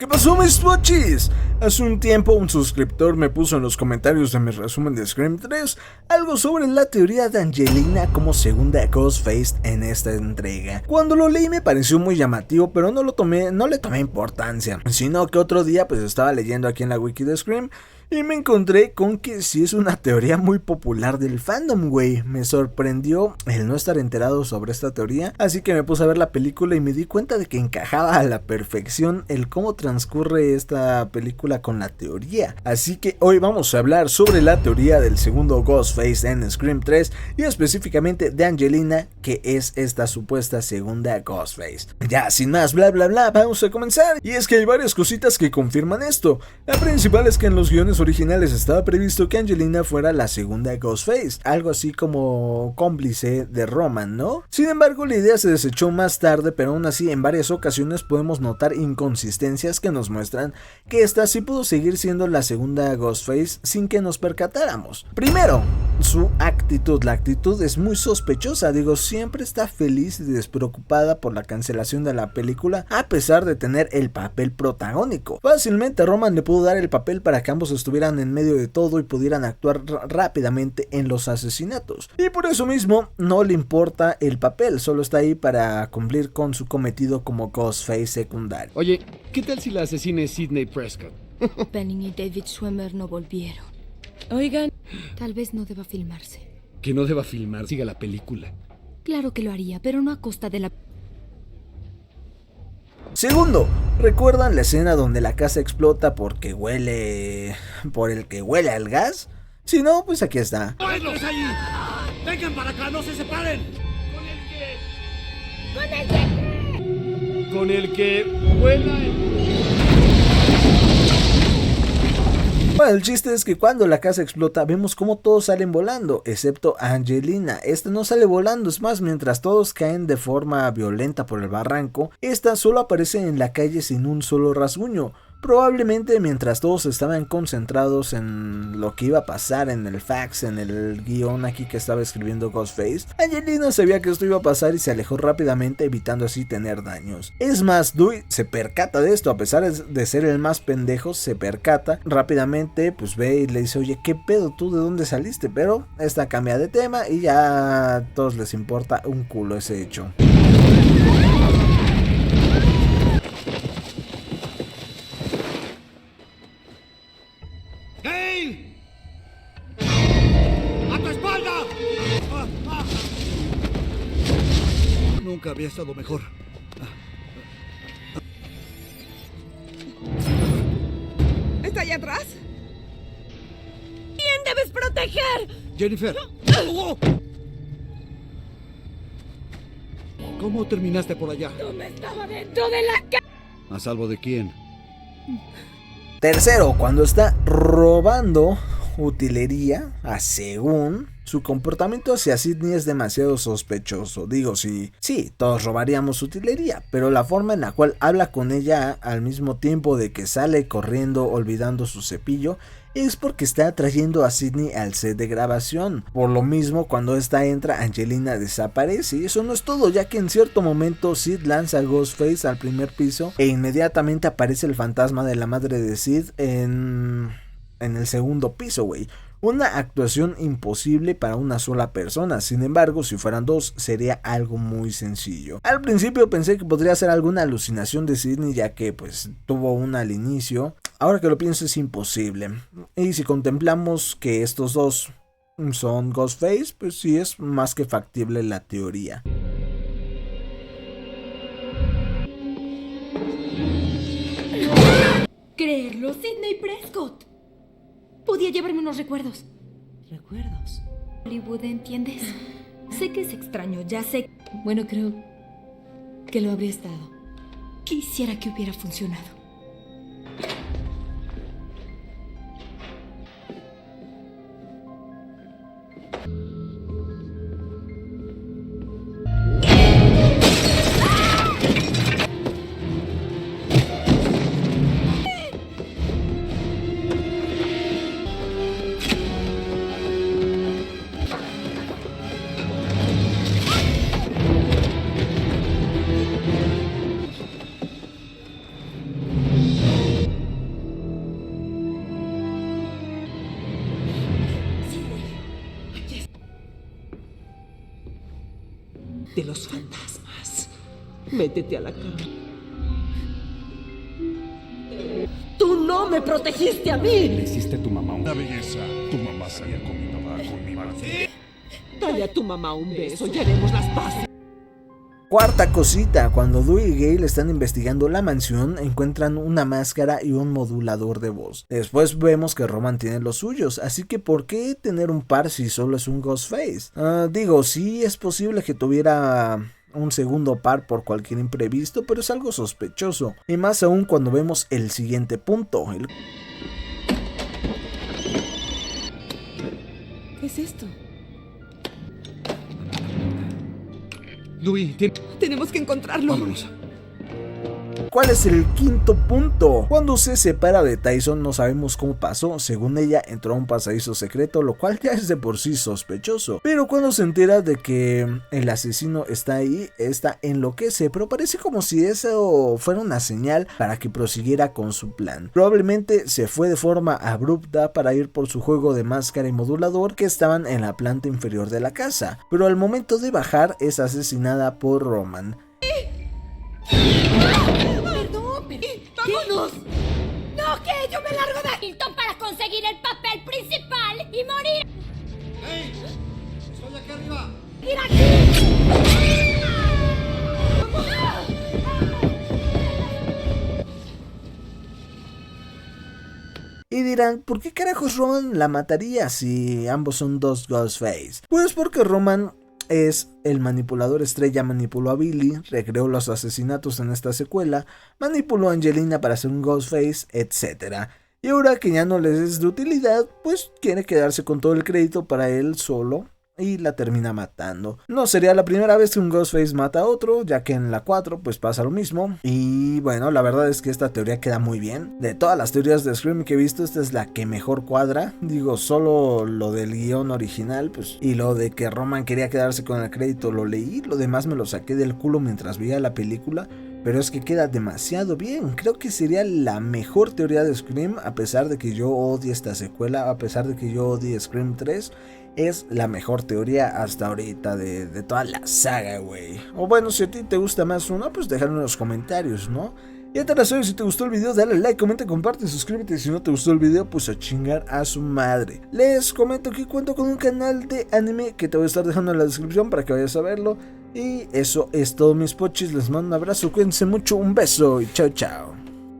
¿Qué pasó, mis pochis? Hace un tiempo un suscriptor me puso en los comentarios de mi resumen de Scream 3 algo sobre la teoría de Angelina como segunda Ghostface en esta entrega. Cuando lo leí me pareció muy llamativo, pero no le tomé importancia, sino que otro día pues estaba leyendo aquí en la wiki de Scream y me encontré con que sí es una teoría muy popular del fandom, güey. Me sorprendió el no estar enterado sobre esta teoría, así que me puse a ver la película y me di cuenta de que encajaba a la perfección el cómo transcurre esta película con la teoría. Así que hoy vamos a hablar sobre la teoría del segundo Ghostface en Scream 3 y específicamente de Angelina, que es esta supuesta segunda Ghostface. Ya sin más bla bla bla, vamos a comenzar. Y es que hay varias cositas que confirman esto. La principal es que en los guiones originales estaba previsto que Angelina fuera la segunda Ghostface, algo así como cómplice de Roman, ¿no? Sin embargo, la idea se desechó más tarde, pero aún así en varias ocasiones podemos notar inconsistencias que nos muestran que esta sí pudo seguir siendo la segunda Ghostface sin que nos percatáramos. Primero, su actitud. La actitud es muy sospechosa, siempre está feliz y despreocupada por la cancelación de la película a pesar de tener el papel protagónico. Fácilmente Roman le pudo dar el papel para que ambos estuvieran en medio de todo y pudieran actuar rápidamente en los asesinatos. Y por eso mismo no le importa el papel, solo está ahí para cumplir con su cometido como Ghostface secundario. Oye, ¿qué tal si la asesina es Sidney Prescott? Penning y David Schwimmer no volvieron. Oigan, Tal vez no deba filmarse. Que no deba filmar, siga la película. Claro que lo haría, pero no a costa de la... Segundo, ¿recuerdan la escena donde la casa explota por el que huele al gas? Si no, pues aquí está. ¡Venlos allí! ¡Vengan para acá! ¡No se separen! Con el que vuela Bueno, el chiste es que cuando la casa explota vemos como todos salen volando, excepto Angelina. Esta no sale volando, es más, mientras todos caen de forma violenta por el barranco, esta solo aparece en la calle sin un solo rasguño. Probablemente mientras todos estaban concentrados en lo que iba a pasar en el fax, en el guión aquí que estaba escribiendo Ghostface, Angelina sabía que esto iba a pasar y se alejó rápidamente, evitando así tener daños. Es más, Dewey se percata de esto, a pesar de ser el más pendejo, se percata rápidamente, pues ve y le dice, oye, ¿qué pedo tú? ¿De dónde saliste? Pero esta cambia de tema y ya a todos les importa un culo ese hecho. ¡Gale! ¡A tu espalda! Nunca había estado mejor. ¿está allá atrás? ¿Quién debes proteger? Jennifer. ¿Cómo terminaste por allá? ¿Dónde estaba dentro de la casa? ¿A salvo de quién? Tercero, cuando está robando utilería, según su comportamiento hacia Sidney es demasiado sospechoso. Sí, todos robaríamos utilería, pero la forma en la cual habla con ella al mismo tiempo de que sale corriendo olvidando su cepillo es porque está trayendo a Sidney al set de grabación. Por lo mismo, cuando esta entra, Angelina desaparece. Y eso no es todo, ya que en cierto momento Sid lanza a Ghostface al primer piso e inmediatamente aparece el fantasma de la madre de Sid en el segundo piso, güey. Una actuación imposible para una sola persona, sin embargo, si fueran dos, sería algo muy sencillo. Al principio pensé que podría ser alguna alucinación de Sidney, ya que pues tuvo una al inicio. Ahora que lo pienso es imposible. Y si contemplamos que estos dos son Ghostface, pues sí es más que factible la teoría. Creerlo, Sidney Prescott. Podía llevarme unos recuerdos. ¿Recuerdos? Hollywood, ¿entiendes? Sé que es extraño, ya sé. Bueno, creo que lo habría estado. Quisiera que hubiera funcionado. de los fantasmas. Métete a la cama. ¡Tú no me protegiste a mí! Le hiciste a tu mamá una belleza. Tu mamá salía con mi papá, con mi mamá. Dale a tu mamá un beso y haremos las paces. Cuarta cosita, cuando Dewey y Gale están investigando la mansión, encuentran una máscara y un modulador de voz. Después vemos que Roman tiene los suyos, así que ¿por qué tener un par si solo es un Ghostface? Digo, sí es posible que tuviera un segundo par por cualquier imprevisto, pero es algo sospechoso, y más aún cuando vemos el siguiente punto. ¿Qué es esto? Louis, Tenemos que encontrarlo. vámonos. ¿Cuál es el quinto punto? Cuando se separa de Tyson no sabemos cómo pasó, según ella entró a un pasadizo secreto, lo cual ya es de por sí sospechoso, pero cuando se entera de que el asesino está ahí, esta enloquece, pero parece como si eso fuera una señal para que prosiguiera con su plan. Probablemente se fue de forma abrupta para ir por su juego de máscara y modulador que estaban en la planta inferior de la casa, pero al momento de bajar es asesinada por Roman. Perdón, pero... ¡Vámonos! ¡No, que yo me largo de Hilton para conseguir el papel principal y morir! ¡Hey! ¡Estoy aquí arriba! ¡Ir aquí! Y dirán, ¿por qué carajos Roman la mataría si ambos son dos Ghostface? Pues porque Roman es el manipulador estrella, manipuló a Billy, recreó los asesinatos en esta secuela, manipuló a Angelina para hacer un Ghostface, etc. Y ahora que ya no les es de utilidad, pues quiere quedarse con todo el crédito para él solo y la termina matando. No sería la primera vez que un Ghostface mata a otro, ya que en la 4 pues pasa lo mismo. Y bueno, la verdad es que esta teoría queda muy bien. De todas las teorías de Scream que he visto, esta es la que mejor cuadra. Digo, solo lo del guión original, pues, y lo de que Roman quería quedarse con el crédito lo leí, lo demás me lo saqué del culo mientras veía la película. Pero es que queda demasiado bien. Creo que sería la mejor teoría de Scream, a pesar de que yo odie esta secuela, a pesar de que yo odie Scream 3. Es la mejor teoría hasta ahorita de toda la saga, güey. O bueno, si a ti te gusta más una, pues déjalo en los comentarios, ¿no? Ya te la sabes, si te gustó el video, dale like, comenta, comparte, suscríbete. Si no te gustó el video, pues a chingar a su madre. Les comento que cuento con un canal de anime que te voy a estar dejando en la descripción para que vayas a verlo. Y eso es todo, mis pochis. Les mando un abrazo, cuídense mucho, un beso y chao chao.